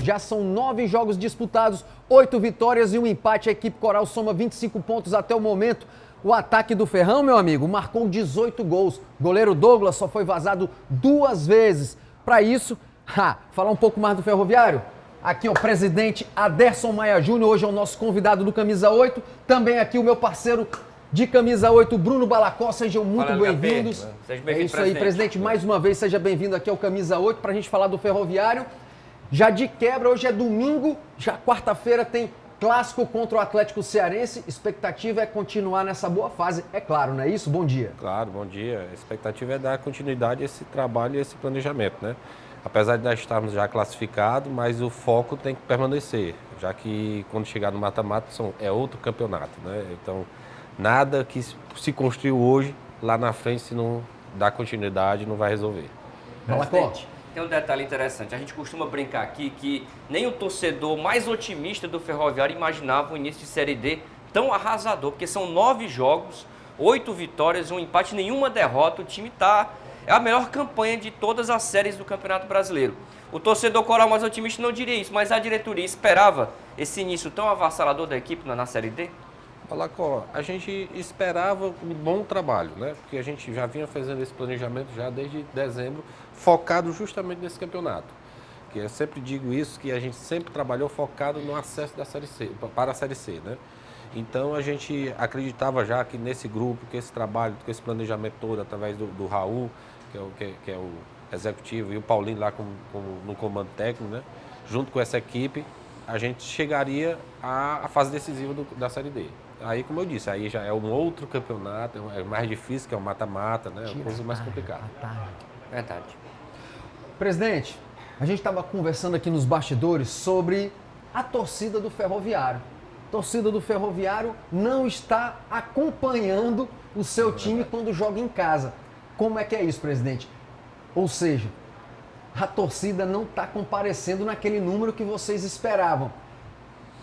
Já são 9 jogos disputados, 8 vitórias e um empate. A equipe coral soma 25 pontos até o momento. O ataque do Ferrão, meu amigo, marcou 18 gols. Goleiro Douglas só foi vazado 2 vezes. Para isso, falar um pouco mais do Ferroviário. Aqui o presidente Aderson Maia Júnior, hoje é o nosso convidado do Camisa 8. Também aqui o meu parceiro de Camisa 8, Bruno Balacó. Sejam muito bem-vindos. Seja bem-vindo, é isso aí, presidente. Mais uma vez, seja bem-vindo aqui ao Camisa 8 para a gente falar do Ferroviário. Já de quebra, hoje é domingo, já quarta-feira tem clássico contra o Atlético Cearense. Expectativa é continuar nessa boa fase, é claro, não é isso? Bom dia. Claro, bom dia. A expectativa é dar continuidade a esse trabalho e a esse planejamento, né? Apesar de nós estarmos já classificados, mas o foco tem que permanecer, já que quando chegar no mata-mata é outro campeonato, né? Então, nada que se construiu hoje, lá na frente, se não dá continuidade, não vai resolver. Presidente, tem um detalhe interessante. A gente costuma brincar aqui que nem o torcedor mais otimista do Ferroviário imaginava o início de Série D tão arrasador, porque são 9 jogos, 8 vitórias, um empate, nenhuma derrota. O time é a melhor campanha de todas as séries do Campeonato Brasileiro. O torcedor coral mais otimista não diria isso, mas a diretoria esperava esse início tão avassalador da equipe na Série D? Balacó, a gente esperava um bom trabalho, né? Porque a gente já vinha fazendo esse planejamento já desde dezembro, focado justamente nesse campeonato. Que eu sempre digo isso, que a gente sempre trabalhou focado no acesso da Série C, para a Série C, né? Então a gente acreditava já que nesse grupo, que esse trabalho, que esse planejamento todo, através do Raul, que é o executivo, e o Paulinho lá no comando técnico, né? Junto com essa equipe, a gente chegaria à fase decisiva da Série D. Aí, como eu disse, aí já é um outro campeonato, é mais difícil, que é o mata-mata, né? É uma coisa mais complicada. Verdade. Presidente, a gente estava conversando aqui nos bastidores sobre a torcida do Ferroviário. A torcida do Ferroviário não está acompanhando o seu time quando joga em casa. Como é que é isso, presidente? Ou seja, a torcida não está comparecendo naquele número que vocês esperavam.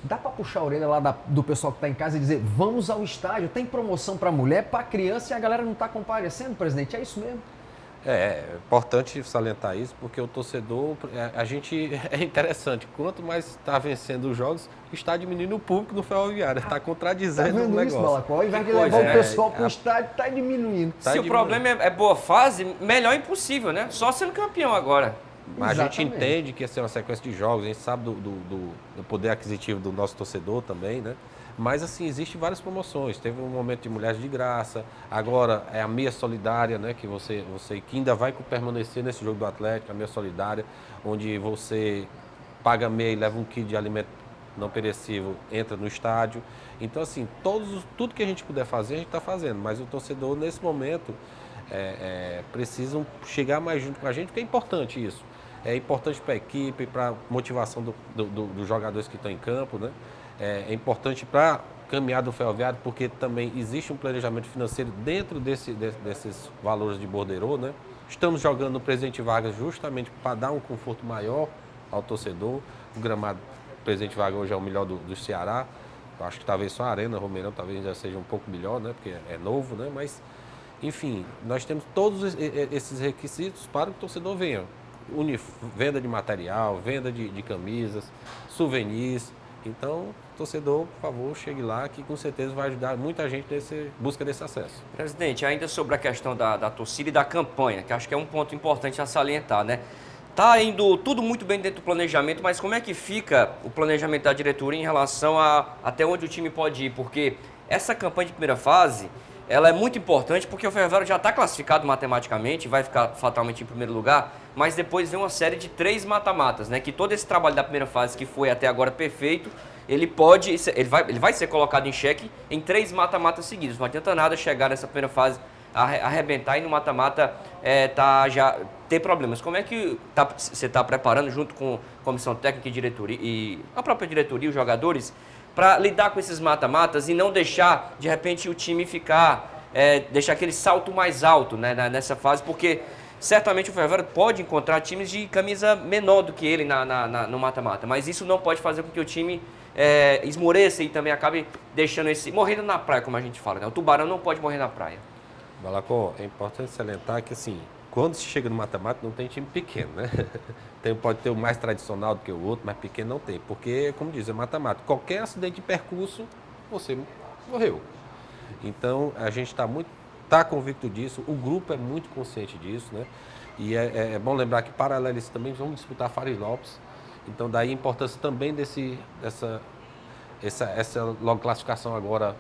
Dá para puxar a orelha lá do pessoal que está em casa e dizer, vamos ao estádio, tem promoção para mulher, para criança e a galera não está comparecendo, presidente? É isso mesmo? É importante salientar isso, porque o torcedor, é interessante, quanto mais está vencendo os jogos, está diminuindo o público do Ferroviário, está contradizendo o negócio. Isso, Balacó? Ao invés de levar o pessoal para o estádio, está diminuindo. Se o problema é boa fase, melhor impossível, né? Só sendo campeão agora. Mas a gente entende que essa é uma sequência de jogos, a gente sabe do poder aquisitivo do nosso torcedor também, né? Mas, assim, existem várias promoções. Teve um momento de mulheres de graça, agora é a meia solidária, né? Que você que ainda vai permanecer nesse jogo do Atlético, a meia solidária, onde você paga meia e leva um quilo de alimento não perecível, entra no estádio. Então, assim, tudo que a gente puder fazer, a gente está fazendo. Mas o torcedor, nesse momento, precisam chegar mais junto com a gente, porque é importante isso. É importante para a equipe, para a motivação dos jogadores que estão em campo, né? É importante para a caminhada do Ferroviário, porque também existe um planejamento financeiro dentro desses valores de borderô, né? Estamos jogando no Presidente Vargas justamente para dar um conforto maior ao torcedor. O gramado Presidente Vargas hoje é o melhor do Ceará. Eu acho que talvez só a Arena Romeirão talvez já seja um pouco melhor, né? Porque é novo, né? Mas, enfim, nós temos todos esses requisitos para que o torcedor venha. Venda de material, venda de camisas, souvenirs. Então, torcedor, por favor, chegue lá, que com certeza vai ajudar muita gente busca desse acesso. Presidente, ainda sobre a questão da torcida e da campanha, que acho que é um ponto importante a salientar, né? Tá indo tudo muito bem dentro do planejamento, mas como é que fica o planejamento da diretoria em relação a até onde o time pode ir? Porque essa campanha de primeira fase, ela é muito importante porque o Ferroviário já está classificado matematicamente, vai ficar fatalmente em primeiro lugar, mas depois vem uma série de 3 mata-matas, né? Que todo esse trabalho da primeira fase, que foi até agora perfeito, ele vai ser colocado em xeque em 3 mata-matas seguidos. Não adianta nada chegar nessa primeira fase, arrebentar e no mata-mata já ter problemas. Como é que você está preparando, junto com a comissão técnica e diretoria, e a própria diretoria, os jogadores, para lidar com esses mata-matas e não deixar, de repente, o time deixar aquele salto mais alto, né, nessa fase, porque certamente o Ferroviário pode encontrar times de camisa menor do que ele no mata-mata, mas isso não pode fazer com que o time esmoreça e também acabe morrendo na praia, como a gente fala, né? O tubarão não pode morrer na praia. Balacó, é importante salientar que, assim, quando se chega no mata-mata, não tem time pequeno, né? Pode ter o mais tradicional do que o outro, mas pequeno não tem. Porque, como diz, é mata-mata. Qualquer acidente de percurso, você morreu. Então, a gente está convicto disso, o grupo é muito consciente disso, né? E é bom lembrar que, paralelo a isso, também vamos disputar Fares Lopes. Então, daí a importância também essa logo classificação agora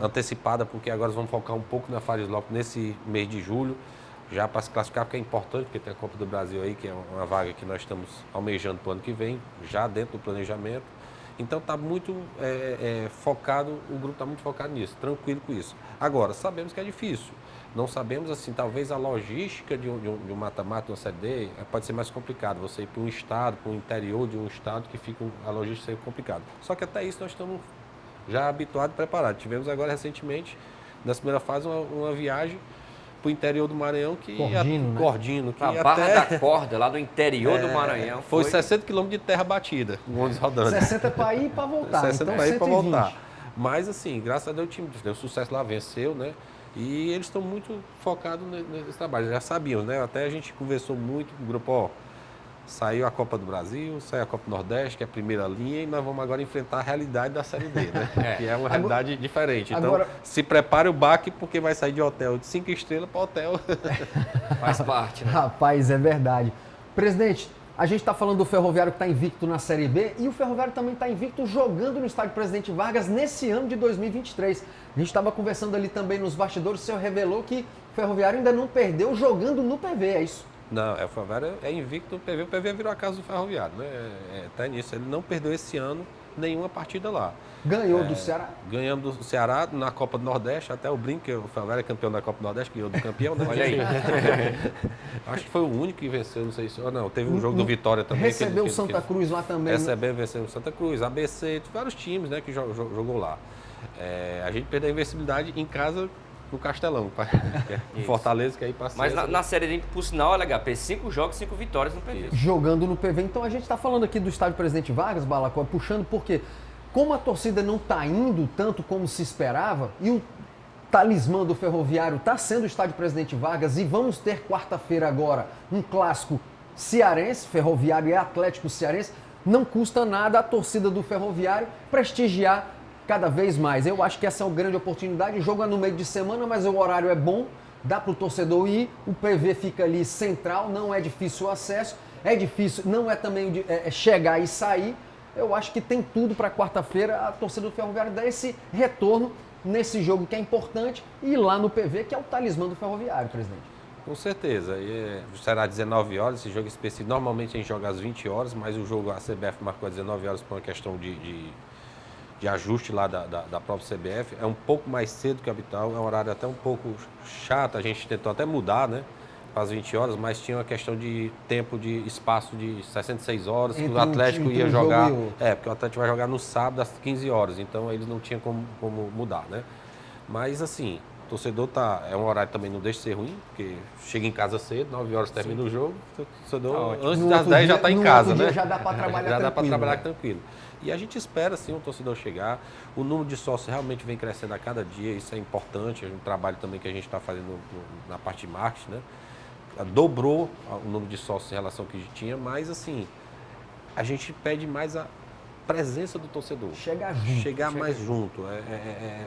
antecipada, porque agora vamos focar um pouco na Fares Lopes nesse mês de julho, já para se classificar, porque é importante, porque tem a Copa do Brasil aí, que é uma vaga que nós estamos almejando para o ano que vem, já dentro do planejamento. Então está muito focado, o grupo está muito focado nisso, tranquilo com isso. Agora, sabemos que é difícil. Não sabemos, assim, talvez a logística de um mata-mata, uma Série D, pode ser mais complicado. Você ir para um estado, para o interior de um estado, que fica a logística ser complicada. Só que até isso nós estamos já habituados e preparados. Tivemos agora recentemente, nessa primeira fase, uma viagem para o interior do Maranhão, Cordino, que a Barra da Corda, lá do interior do Maranhão. Foi 60 quilômetros de terra batida, um ônibus rodando. 60 para ir e para voltar. 60 então, para ir e para 120. voltar. Mas, assim, graças a Deus o time deu sucesso lá, venceu, né? E eles estão muito focados nesse trabalho, já sabiam, né? Até a gente conversou muito com o grupo, ó, saiu a Copa do Brasil, saiu a Copa do Nordeste, que é a primeira linha, e nós vamos agora enfrentar a realidade da Série D, né? Que é uma realidade diferente. Então, agora, se prepare o baque, porque vai sair de hotel de 5 estrelas para hotel. Faz parte, né? Rapaz, é verdade. Presidente, a gente está falando do Ferroviário que está invicto na Série B e o Ferroviário também está invicto jogando no estádio Presidente Vargas nesse ano de 2023. A gente estava conversando ali também nos bastidores, o senhor revelou que o Ferroviário ainda não perdeu jogando no PV, é isso? Não, o Ferroviário é invicto no PV, o PV virou a casa do Ferroviário, né? Até nisso, ele não perdeu esse ano nenhuma partida lá. Ganhou do Ceará? Ganhamos do Ceará na Copa do Nordeste, até o brinco, que o Ferroviário é campeão da Copa do Nordeste, ganhou do campeão, né? Olha aí. Acho que foi o único que venceu, não sei se... Não, teve um jogo do Vitória também. Recebeu o Santa Cruz lá também. Recebeu, venceu o Santa Cruz, ABC, vários times, né, que jogou lá. A gente perdeu a invencibilidade em casa no Castelão, Fortaleza, que aí passa. Mas na Série D, por sinal, olha, HP, 5 jogos, 5 vitórias no PV. Jogando no PV. Então a gente está falando aqui do estádio Presidente Vargas, Balacó, puxando porque como a torcida não está indo tanto como se esperava e o talismã do Ferroviário está sendo o estádio Presidente Vargas e vamos ter quarta-feira agora um clássico cearense, Ferroviário e Atlético Cearense, não custa nada a torcida do Ferroviário prestigiar cada vez mais. Eu acho que essa é uma grande oportunidade. O jogo é no meio de semana, mas o horário é bom, dá para o torcedor ir, o PV fica ali central, não é difícil o acesso, é difícil, não é também chegar e sair. Eu acho que tem tudo para quarta-feira a torcida do Ferroviário dar esse retorno nesse jogo que é importante e ir lá no PV, que é o talismã do Ferroviário, presidente. Com certeza. Será 19 horas, esse jogo específico. Normalmente a gente joga às 20 horas, mas o jogo, a CBF marcou às 19 horas por uma questão de ajuste lá da própria CBF. É um pouco mais cedo que o habitual, é um horário até um pouco chato, a gente tentou até mudar, né? Para as 20 horas, mas tinha uma questão de tempo, de espaço de 66 horas, que o Atlético ia jogar. Porque o Atlético vai jogar no sábado às 15 horas, então eles não tinham como mudar, né? Mas assim, o torcedor é um horário também não deixa de ser ruim, porque chega em casa cedo, 9 horas termina o jogo, o torcedor antes das 10 já está em casa, né? Já dá para trabalhar tranquilo. Já dá para trabalhar tranquilo. E a gente espera, sim, o torcedor chegar. O número de sócios realmente vem crescendo a cada dia, isso é importante. É um trabalho também que a gente está fazendo na parte de marketing, né? Dobrou o número de sócios em relação ao que a gente tinha, mas, assim, a gente pede mais a presença do torcedor. Chegar mais junto,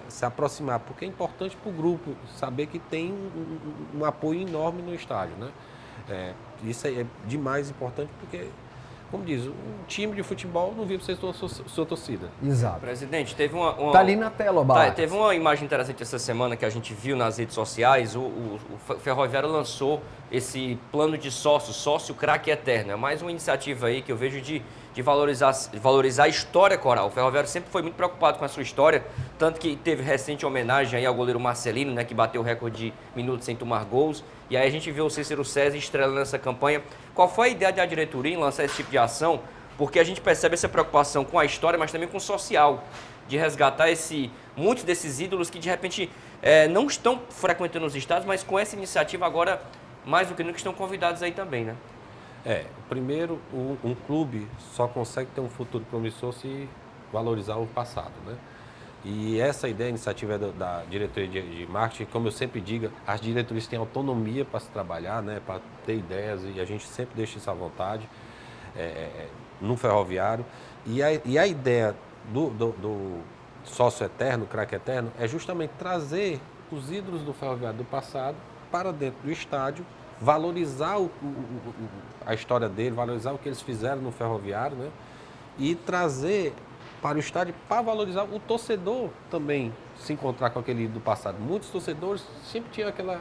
se aproximar, porque é importante para o grupo saber que tem um apoio enorme no estádio, né? Isso é demais importante porque, como diz, um time de futebol não vive sem sua torcida. Exato. Presidente, teve uma... Tá ali na tela, Balac. Teve uma imagem interessante essa semana que a gente viu nas redes sociais. O Ferroviário lançou esse plano de sócio craque eterno. É mais uma iniciativa aí que eu vejo de valorizar a história coral. O Ferroviário sempre foi muito preocupado com a sua história, tanto que teve recente homenagem aí ao goleiro Marcelino, né, que bateu o recorde de minutos sem tomar gols. E aí a gente viu o Cícero César estrelando nessa campanha. Qual foi a ideia da diretoria em lançar esse tipo de ação? Porque a gente percebe essa preocupação com a história, mas também com o social, de resgatar muitos desses ídolos que de repente não estão frequentando os estádios, mas com essa iniciativa agora, mais do que nunca, estão convidados aí também, né? Primeiro, um clube só consegue ter um futuro promissor se valorizar o passado, né? E essa ideia, a iniciativa da diretoria de marketing, como eu sempre digo, as diretorias têm autonomia para se trabalhar, né, para ter ideias, e a gente sempre deixa isso à vontade no ferroviário. E a ideia do sócio eterno, craque eterno, é justamente trazer os ídolos do ferroviário do passado para dentro do estádio, valorizar a história dele, valorizar o que eles fizeram no ferroviário, né, e trazer para o estádio para valorizar o torcedor também, se encontrar com aquele ídolo do passado. Muitos torcedores sempre tinham aquela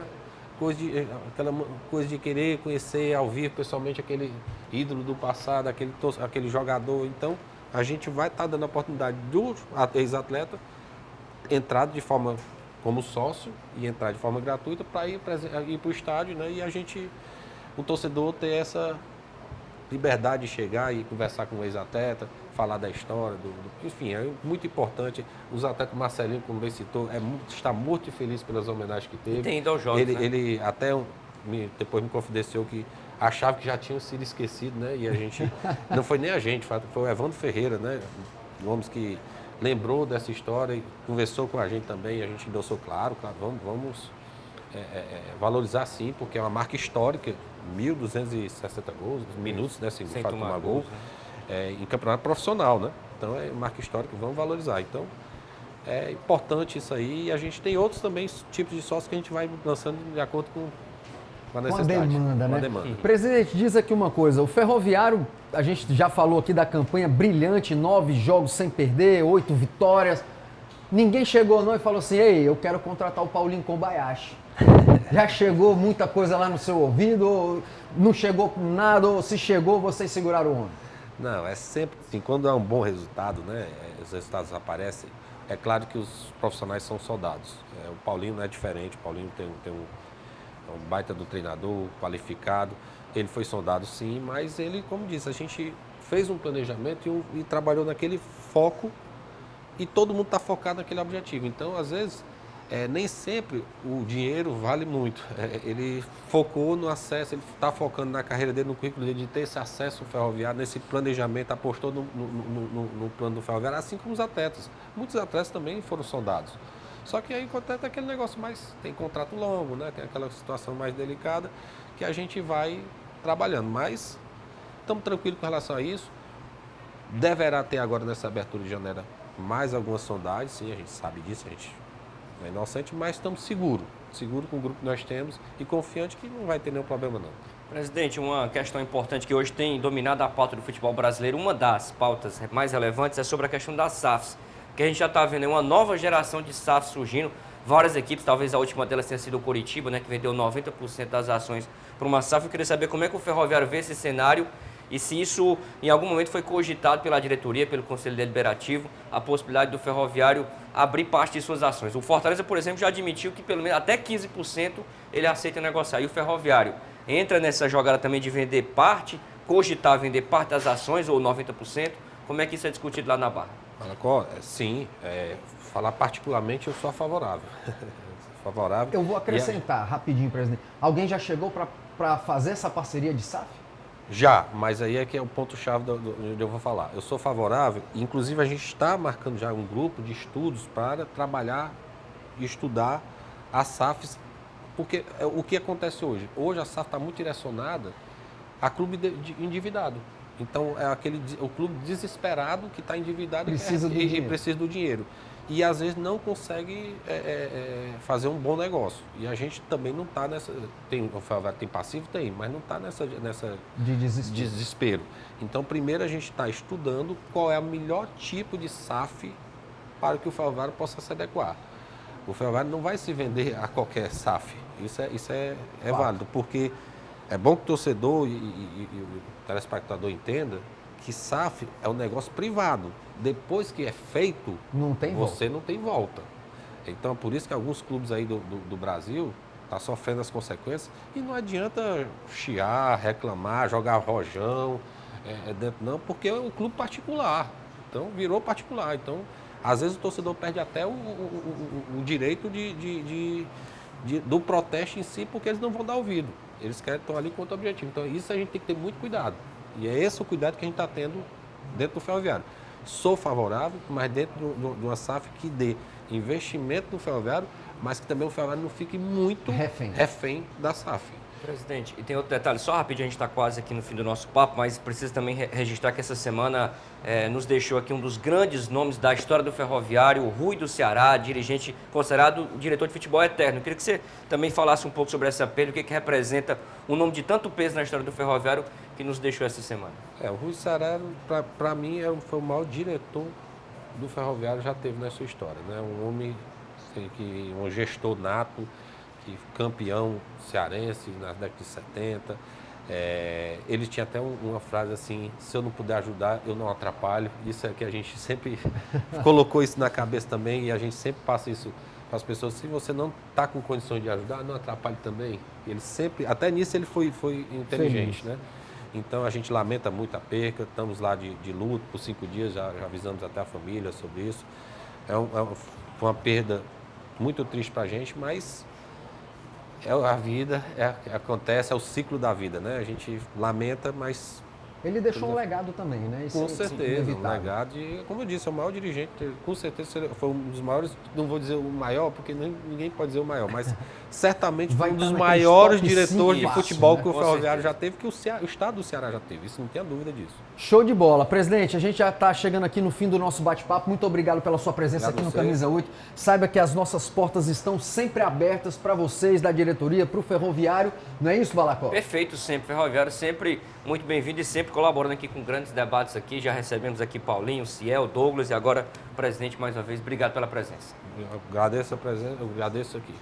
coisa de querer conhecer ao vivo pessoalmente aquele ídolo do passado, aquele jogador. Então, a gente vai estar dando a oportunidade do ex-atleta entrar de forma como sócio e entrar de forma gratuita para ir para o estádio, né? E o torcedor ter essa liberdade de chegar e conversar com o ex-atleta, falar da história, enfim, é muito importante. Os atletas, Marcelinho, como bem citou, está muito feliz pelas homenagens que teve. E tem ido aos jogos, né? Ele até depois me confidenciou que achava que já tinham sido esquecidos, né? E a gente, não foi nem a gente, foi o Evandro Ferreira, né? Gomes, que lembrou dessa história e conversou com a gente também, a gente endossou, claro, vamos valorizar sim, porque é uma marca histórica, 1.260 gols, minutos, né, sem tomar gol, né? Em campeonato profissional, né? Então é marca histórica, vamos valorizar. Então é importante isso aí, e a gente tem outros também tipos de sócios que a gente vai lançando de acordo com a necessidade. Com a demanda, né? Demanda. Presidente, diz aqui uma coisa, o Ferroviário, a gente já falou aqui da campanha brilhante, 9 jogos sem perder, 8 vitórias. Ninguém chegou não e falou assim, ei, eu quero contratar o Paulinho Kobayashi. Já chegou muita coisa lá no seu ouvido, ou não chegou com nada, ou se chegou, vocês seguraram o homem? Não, é sempre assim, quando há um bom resultado, né, os resultados aparecem, é claro que os profissionais são soldados. O Paulinho não é diferente, o Paulinho tem um baita do treinador, qualificado, ele foi soldado sim, mas ele, como disse, a gente fez um planejamento e trabalhou naquele foco e todo mundo está focado naquele objetivo. Então, às vezes, nem sempre o dinheiro vale muito. Ele focou no acesso, ele está focando na carreira dele, no currículo dele, de ter esse acesso ao ferroviário, nesse planejamento, apostou no plano do ferroviário, assim como os atletas. Muitos atletas também foram soldados. Só que aí acontece aquele negócio mais, tem contrato longo, né? Tem aquela situação mais delicada que a gente vai trabalhando. Mas estamos tranquilos com relação a isso. Deverá ter agora nessa abertura de janeiro mais algumas sondagens, sim, a gente sabe disso, a gente não é inocente, mas estamos seguros com o grupo que nós temos e confiante que não vai ter nenhum problema não. Presidente, uma questão importante que hoje tem dominado a pauta do futebol brasileiro, uma das pautas mais relevantes é sobre a questão das SAFs, que a gente já está vendo uma nova geração de SAFs surgindo, várias equipes, talvez a última delas tenha sido o Coritiba, né, que vendeu 90% das ações para uma SAF. Eu queria saber como é que o Ferroviário vê esse cenário e se isso em algum momento foi cogitado pela diretoria, pelo Conselho Deliberativo, a possibilidade do Ferroviário abrir parte de suas ações. O Fortaleza, por exemplo, já admitiu que pelo menos até 15% ele aceita negociar. E o Ferroviário entra nessa jogada também de vender parte, cogitar vender parte das ações ou 90%. Como é que isso é discutido lá na Barra? Sim, falar particularmente eu sou favorável. Favorável. Eu vou acrescentar rapidinho, presidente. Alguém já chegou para fazer essa parceria de SAF? Já, mas aí é que é o ponto-chave onde eu vou falar. Eu sou favorável, inclusive a gente está marcando já um grupo de estudos para trabalhar e estudar as SAFs, porque o que acontece hoje? Hoje a SAF está muito direcionada a clube endividado. Então é o clube desesperado que está endividado e precisa do dinheiro. E às vezes não consegue fazer um bom negócio. E a gente também não está nessa. Tem passivo? Tem, mas não está nessa de desespero. Então, primeiro a gente está estudando qual é o melhor tipo de SAF para que o ferroviário possa se adequar. O ferroviário não vai se vender a qualquer SAF. Isso é válido, porque é bom que o torcedor e o telespectador entenda que SAF é um negócio privado. Depois que é feito, você não tem volta. Então, por isso que alguns clubes aí do Brasil estão sofrendo as consequências e não adianta chiar, reclamar, jogar rojão, não, porque é um clube particular. Então, virou particular. Então, às vezes o torcedor perde até o direito do protesto em si, porque eles não vão dar ouvido. Eles estão ali com outro objetivo. Então, isso a gente tem que ter muito cuidado. E é esse o cuidado que a gente está tendo dentro do ferroviário. sou favorável, mas dentro de uma SAF que dê investimento no ferroviário, mas que também o ferroviário não fique muito refém da SAF. Presidente, e tem outro detalhe, só rapidinho, a gente está quase aqui no fim do nosso papo, mas precisa também registrar que essa semana nos deixou aqui um dos grandes nomes da história do ferroviário, o Rui do Ceará, dirigente considerado diretor de futebol eterno. Eu queria que você também falasse um pouco sobre essa perda, o que representa um nome de tanto peso na história do ferroviário que nos deixou essa semana. O Rui Ceará, para mim, foi o maior diretor do ferroviário já teve na sua história, né? Um homem, assim, um gestor nato, campeão cearense na década de 70. Ele tinha até uma frase assim: se eu não puder ajudar, eu não atrapalho. Isso é que a gente sempre colocou isso na cabeça também, e a gente sempre passa isso para as pessoas: se você não está com condições de ajudar, não atrapalhe também. Ele sempre, até nisso ele foi inteligente, né? Então a gente lamenta muito a perca, estamos lá de luto por 5 dias, já avisamos até a família sobre isso. Foi uma perda muito triste para a gente, mas a vida, acontece, é o ciclo da vida, né? A gente lamenta, mas... Ele deixou um legado também, né? Com certeza, um legado. Como eu disse, é o maior dirigente, com certeza foi um dos maiores, não vou dizer o maior, porque ninguém pode dizer o maior, mas certamente foi um dos maiores diretores de futebol que o Ferroviário já teve, que o estado do Ceará já teve, isso não tem dúvida disso. Show de bola. Presidente, a gente já está chegando aqui no fim do nosso bate-papo. Muito obrigado pela sua presença aqui no Camisa 8. Saiba que as nossas portas estão sempre abertas para vocês da diretoria, para o Ferroviário. Não é isso, Balacó? Perfeito, sempre. Ferroviário sempre muito bem-vindo e sempre colaborando aqui com grandes debates aqui. Já recebemos aqui Paulinho, Ciel, Douglas e agora o presidente mais uma vez. Obrigado pela presença. Eu agradeço a presença, eu agradeço aqui.